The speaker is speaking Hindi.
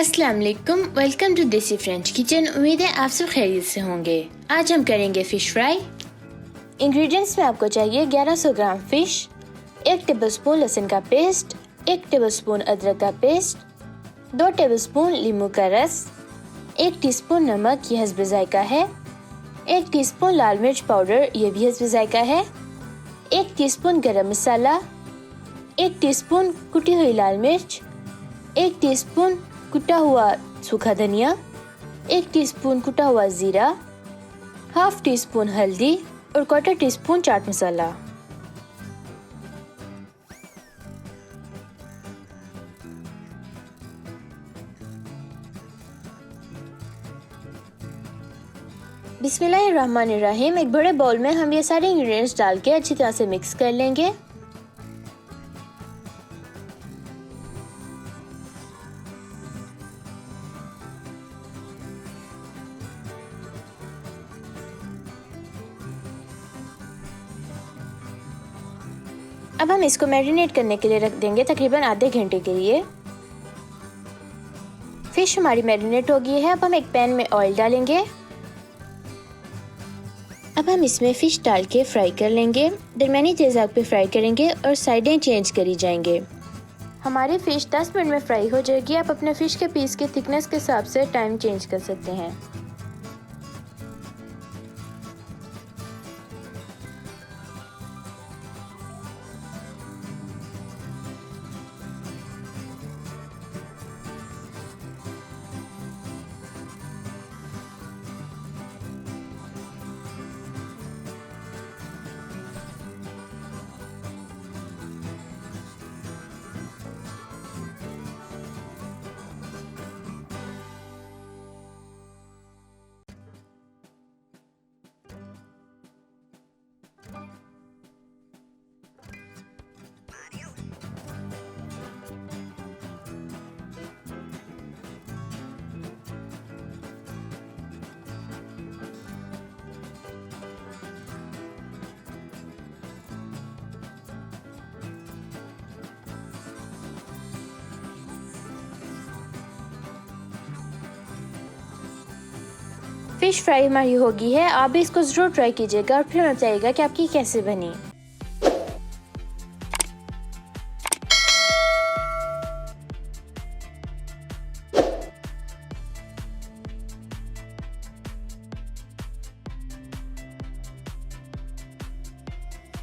अस्सलाम वालेकुम, वेलकम टू देसी फ्रेंच किचन। उम्मीद है आप सब खैरियत से होंगे। आज हम करेंगे फ़िश फ्राई। इंग्रेडिएंट्स में आपको चाहिए 1100 ग्राम फ़िश, 1 टेबलस्पून लहसुन का पेस्ट, 1 टेबलस्पून अदरक का पेस्ट, 2 टेबलस्पून नींबू का रस, 1 टीस्पून नमक, ये हस्ब ज़ायका है, 1 टीस्पून लाल मिर्च पाउडर, ये भी हस्ब ज़ायका है, 1 टीस्पून गरम मसाला, 1 टीस्पून कुटी हुई लाल मिर्च, 1 टीस्पून कुटा हुआ सूखा धनिया, 1 टीस्पून कुटा हुआ ज़ीरा, हाफ टी स्पून हल्दी और 1/4 टीस्पून चाट मसाला। बिस्मिल्लाहिर्रहमानिर्रहीम। एक बड़े बाउल में हम ये सारे इंग्रेडिएंट्स डाल के अच्छी तरह से मिक्स कर लेंगे। अब हम इसको मैरिनेट करने के लिए रख देंगे तकरीबन आधे घंटे के लिए। फिश हमारी मैरिनेट हो गई है। अब हम एक पैन में ऑयल डालेंगे। अब हम इसमें फ़िश डाल के फ्राई कर लेंगे। दरमियानी तेज़ आग पे फ्राई करेंगे और साइडें चेंज करी जाएंगे। हमारी फ़िश 10 मिनट में फ्राई हो जाएगी। आप अपने फ़िश के पीस के थिकनेस के हिसाब से टाइम चेंज कर सकते हैं। फ़िश फ्राई हमारी होगी है। आप भी इसको ज़रूर ट्राई कीजिएगा और फिर बताइएगा कि आपकी कैसे बनी।